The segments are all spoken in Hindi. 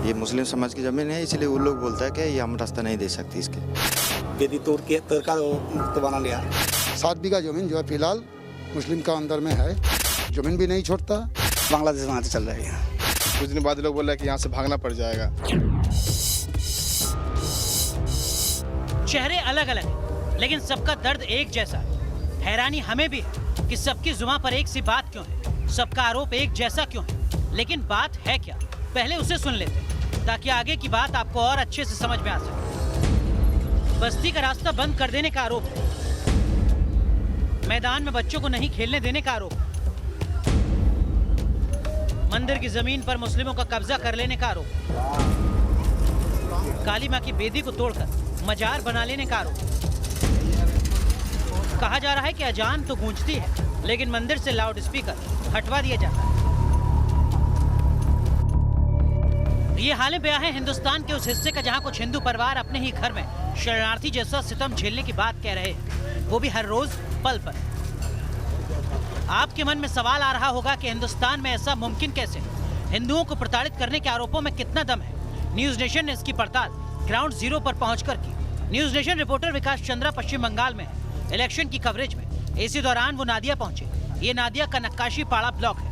ये मुस्लिम समाज की ज़मीन है, इसलिए वो लोग बोलता है कि ये हम रास्ता नहीं दे सकते इसके। बेदी तोड़ का तो बना लिया। 7 बीघा जमीन जो है फिलहाल मुस्लिम का अंदर में है, जमीन भी नहीं छोड़ता। बांग्लादेश वहाँ से चल रहा है। कुछ दिन बाद लोग बोल रहे हैं कि यहाँ से भागना पड़ जाएगा। चेहरे अलग अलग हैं, लेकिन सबका दर्द एक जैसा है। हैरानी हमें भी है कि सबकी जुबान पर एक सी बात क्यों है, सबका आरोप एक जैसा क्यों है। लेकिन बात है क्या, पहले उसे सुन लेते हैं ताकि आगे की बात आपको और अच्छे से समझ में आ सके। बस्ती का रास्ता बंद कर देने का आरोप है, मैदान में बच्चों को नहीं खेलने देने का आरोप है, मंदिर की जमीन पर मुस्लिमों का कब्जा कर लेने का आरोप है, काली मां की बेदी को तोड़कर मजार बना लेने का आरोप। कहा जा रहा है कि अजान तो गूंजती है, लेकिन मंदिर से लाउड स्पीकर हटवा दिया जाता है। ये हालें बयां हैं हिंदुस्तान के उस हिस्से का जहां कुछ हिंदू परिवार अपने ही घर में शरणार्थी जैसा सितम झेलने की बात कह रहे हैं, वो भी हर रोज पल पर। आपके मन में सवाल आ रहा होगा कि हिंदुस्तान में ऐसा मुमकिन कैसे? हिंदुओं को प्रताड़ित करने के आरोपों में कितना दम है? न्यूज नेशन ने इसकी पड़ताल ग्राउंड जीरो पर पहुंचकर की। न्यूज नेशन रिपोर्टर विकास चंद्रा पश्चिम बंगाल में है, इलेक्शन की कवरेज में। इसी दौरान वो नादिया पहुंचे। ये नादिया का नक्काशी पाड़ा ब्लॉक है,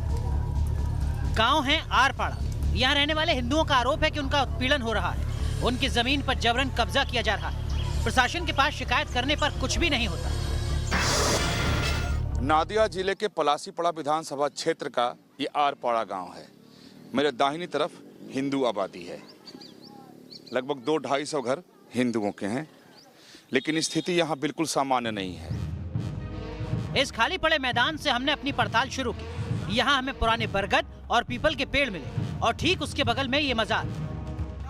गांव है आरपाड़ा। यहाँ रहने वाले हिंदुओं का आरोप है कि उनका उत्पीड़न हो रहा है, उनकी जमीन पर जबरन कब्जा किया जा रहा है। प्रशासन के पास शिकायत करने पर कुछ भी नहीं होता। नादिया जिले के पलासीपड़ा विधानसभा क्षेत्र का ये आरपाड़ा गांव है। मेरे दाहिनी तरफ हिंदू आबादी है, लगभग 200-250 घर हिंदुओं के हैं, लेकिन स्थिति यहाँ बिल्कुल सामान्य नहीं है। इस खाली पड़े मैदान से हमने अपनी पड़ताल शुरू की। यहाँ हमें पुराने बरगद और पीपल के पेड़ मिले और ठीक उसके बगल में ये मजार।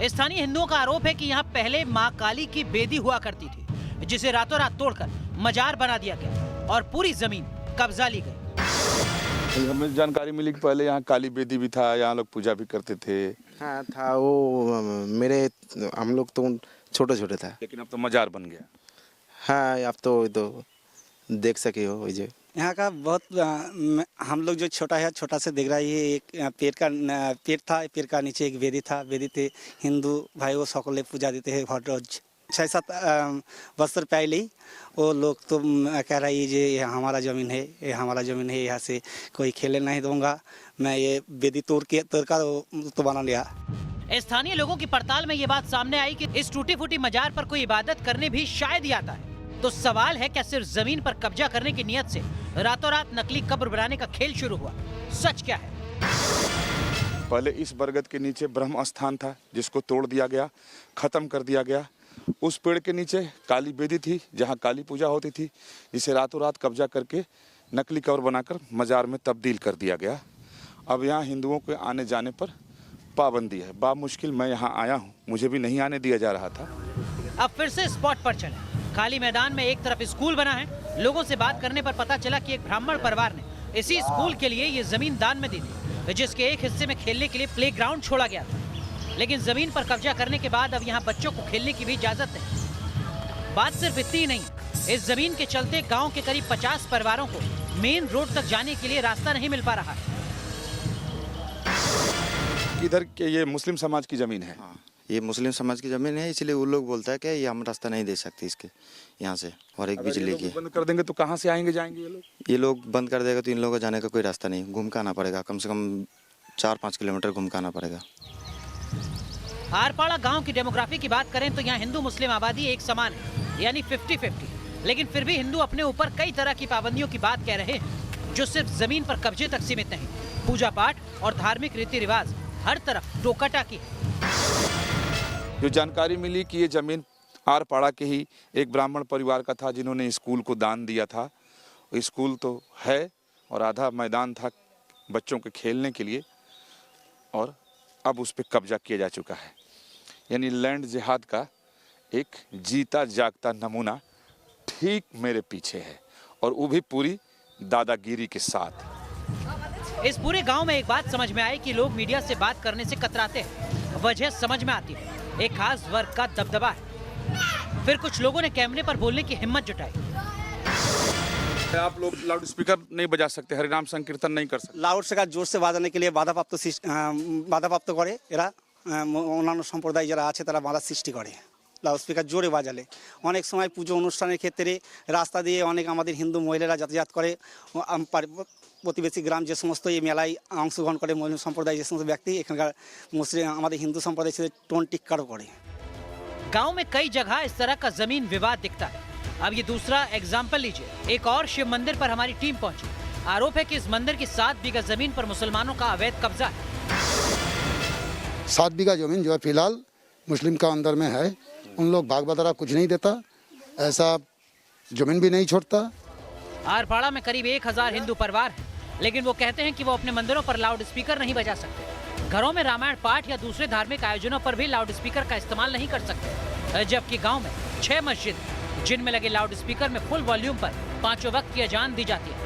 स्थानीय हिंदुओं का आरोप है कि यहाँ पहले माँ काली की बेदी हुआ करती थी, जिसे रातों रात तोड़कर मजार बना दिया गया और पूरी जमीन कब्जा ली गई। हमें जानकारी मिली कि पहले यहाँ काली बेदी भी था, यहाँ लोग पूजा भी करते थे। हाँ था, वो हम लोग तो छोटे छोटे था, लेकिन अब तो मजार बन गया। हाँ अब तो देख सके हो वही। यहाँ का बहुत हम लोग जो छोटा है, छोटा से देख रहा है। ये एक पेड़ था, पेड़ का नीचे एक वेदी था। वेदी थे हिंदू भाई वो सकले पूजा देते हैं हर रोज। 6-7 वर्ष पहले वो लोग तो कह रहा है ये हमारा ज़मीन है, ये हमारा ज़मीन है, यहाँ से कोई खेलने नहीं दूंगा। मैं ये बेदी तोड़ का तो बना लिया। स्थानीय लोगों की पड़ताल में ये बात सामने आई कि इस टूटी फूटी मजार पर कोई इबादत करने भी शायद ही आता है। तो सवाल है, क्या सिर्फ जमीन पर कब्जा करने की नियत से रातों रात नकली कब्र बनाने का खेल शुरू हुआ? सच क्या है? पहले इस बरगद के नीचे ब्रह्म स्थान था, जिसको तोड़ दिया गया, खत्म कर दिया गया। उस पेड़ के नीचे काली बेदी थी, जहाँ काली पूजा होती थी, जिसे रातों रात कब्जा करके नकली कब्र बनाकर मजार में तब्दील कर दिया गया। अब यहाँ हिंदुओं के आने जाने पर पाबंदी है। मुश्किल मैं यहाँ आया हूँ, मुझे भी नहीं आने दिया जा रहा था। अब फिर से स्पॉट पर चले। खाली मैदान में एक तरफ स्कूल बना है। लोगों से बात करने पर पता चला कि एक ब्राह्मण परिवार ने इसी स्कूल के लिए ये जमीन दान में दी थी, जिसके एक हिस्से में खेलने के लिए प्लेग्राउंड छोड़ा गया था। लेकिन जमीन पर कब्जा करने के बाद अब यहाँ बच्चों को खेलने की भी इजाजत नहीं। बात सिर्फ इतनी ही नहीं, इस जमीन के चलते गांव के करीब 50 परिवारों को मेन रोड तक जाने के लिए रास्ता नहीं मिल पा रहा है। इधर के ये मुस्लिम समाज की जमीन है। हाँ, ये मुस्लिम समाज की ज़मीन है, इसलिए वो लोग बोलता है कि ये हम रास्ता नहीं दे सकते इसके यहाँ से। और एक बिजली की बंद कर देंगे तो कहाँ से आएंगे जाएंगे ये लोग? ये लोग बंद कर देगा तो इन लोगों को जाने का कोई रास्ता नहीं, घूम के आना पड़ेगा। कम से कम 4-5 किलोमीटर घूम के आना पड़ेगा। आरपाड़ा गांव की डेमोग्राफी की बात करें तो यहाँ हिंदू मुस्लिम आबादी एक समान है, यानी 50-50। लेकिन फिर भी हिंदू अपने ऊपर कई तरह की पाबंदियों की बात कह रहे हैं, जो सिर्फ जमीन पर कब्जे तक सीमित नहीं। पूजा पाठ और धार्मिक रीति रिवाज हर तरफ टोका-टाकी है। जो जानकारी मिली कि ये जमीन आरपाड़ा के ही एक ब्राह्मण परिवार का था, जिन्होंने स्कूल को दान दिया था। स्कूल तो है और आधा मैदान था बच्चों के खेलने के लिए, और अब उस पर कब्जा किया जा चुका है। यानी लैंड जिहाद का एक जीता जागता नमूना ठीक मेरे पीछे है, और वो भी पूरी दादागिरी के साथ। इस पूरे गांव में एक बात समझ में आई कि लोग मीडिया से बात करने से कतराते हैं। वजह समझ में आती है, एक खास वर्ग का दबदबा है। फिर कुछ लोगों ने कैमरे पर बोलने की हिम्मत जुटाई। आप लोग लाउड स्पीकर नहीं बजा सकते, हरिनाम संकीर्तन नहीं कर सकते। लाउड स्पीकर जोर से बजाने के लिए बाधा प्राप्त करे एरा অন্যান্য সম্প্রদায় যারা আছে তারা বাধা সৃষ্টি করে লাউড স্পিকার জোরে বাজালে। অনেক সময় পুজো অনুষ্ঠানের ক্ষেত্রে রাস্তা দিয়ে অনেক আমাদের হিন্দু মহিলারা যাতায়াত করে, প্রতিবেশী গ্রাম যে সমস্ত এই মেলায় অংশগ্রহণ করে মুসলিম সম্প্রদায় যে সমস্ত ব্যক্তি এখানকার মুসলিম আমাদের হিন্দু সম্প্রদায় से টোন টিক্কারও করে। गांव में कई जगह इस तरह का जमीन विवाद दिखता है। अब ये दूसरा एग्जाम्पल लीजिए। एक और शिव मंदिर पर हमारी टीम पहुंची। आरोप है कि इस मंदिर की 7 बीघा जमीन पर मुसलमानों का अवैध कब्जा है। 7 बीघा जमीन जो है फिलहाल मुस्लिम का अंदर में है। उन लोग भाग बदरा कुछ नहीं देता, ऐसा जमीन भी नहीं छोड़ता। आरपाड़ा में करीब 1000 हिंदू परिवार हैं, लेकिन वो कहते हैं कि वो अपने मंदिरों पर लाउड स्पीकर नहीं बजा सकते। घरों में रामायण पाठ या दूसरे धार्मिक आयोजनों पर भी लाउड स्पीकर का इस्तेमाल नहीं कर सकते। जबकि गांव में 6 मस्जिद जिनमें लगे लाउड स्पीकर में फुल वॉल्यूम पर 5 वक्त की अजान दी जाती है।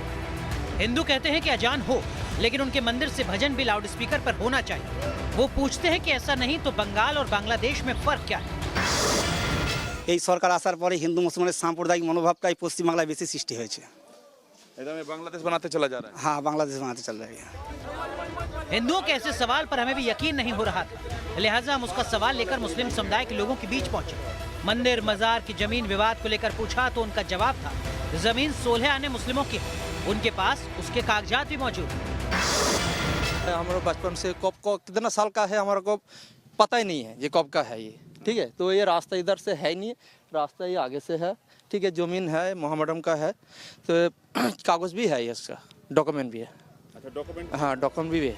हिंदू कहते हैं कि अजान हो, लेकिन उनके मंदिर से भजन भी लाउड स्पीकर पर होना चाहिए। वो पूछते हैं कि ऐसा नहीं तो बंगाल और बांग्लादेश में फर्क क्या है। এই সরকার আসার পরে হিন্দু মুসলমানের সাম্প্রদায়িক মনোভাবটাই পশ্চিমবাংলায় বেশি সৃষ্টি হয়েছে। एकदम ये बांग्लादेश बनाते चला जा रहा है। हाँ, बांग्लादेश बनाते चल रही है। हिंदुओं के ऐसे सवाल पर हमें भी यकीन नहीं हो रहा था, लिहाजा हम उसका सवाल लेकर मुस्लिम समुदाय के लोगों के बीच पहुंचे। मंदिर मजार की जमीन विवाद को लेकर पूछा तो उनका जवाब था, जमीन 16 आने मुस्लिमों की है, उनके पास उसके कागजात भी मौजूद हैं। हमारा बचपन से कब को कितना साल का है हमारे को पता ही नहीं है ये कब का है ये, ठीक है। तो ये रास्ता इधर से है नहीं, रास्ता ये आगे से है, ठीक है। ज़मीन है मोहम्मदम का है, तो कागज़ भी है इसका, डॉक्यूमेंट भी है। अच्छा, डॉक्यूमेंट। हाँ, डॉक्यूमेंट भी है।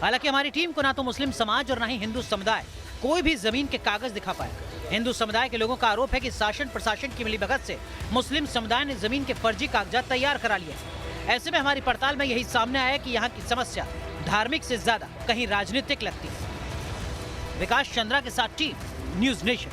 हालांकि हमारी टीम को ना तो मुस्लिम समाज और ना ही हिंदू समुदाय कोई भी जमीन के कागज दिखा पाया। हिंदू समुदाय के लोगों का आरोप है कि शासन प्रशासन की मिलीभगत से मुस्लिम समुदाय ने जमीन के फर्जी कागजात तैयार करा लिए। ऐसे में हमारी पड़ताल में यही सामने आया कि यहाँ की समस्या धार्मिक से ज्यादा कहीं राजनीतिक लगती है। विकास चंद्रा के साथ टीम न्यूज नेशन।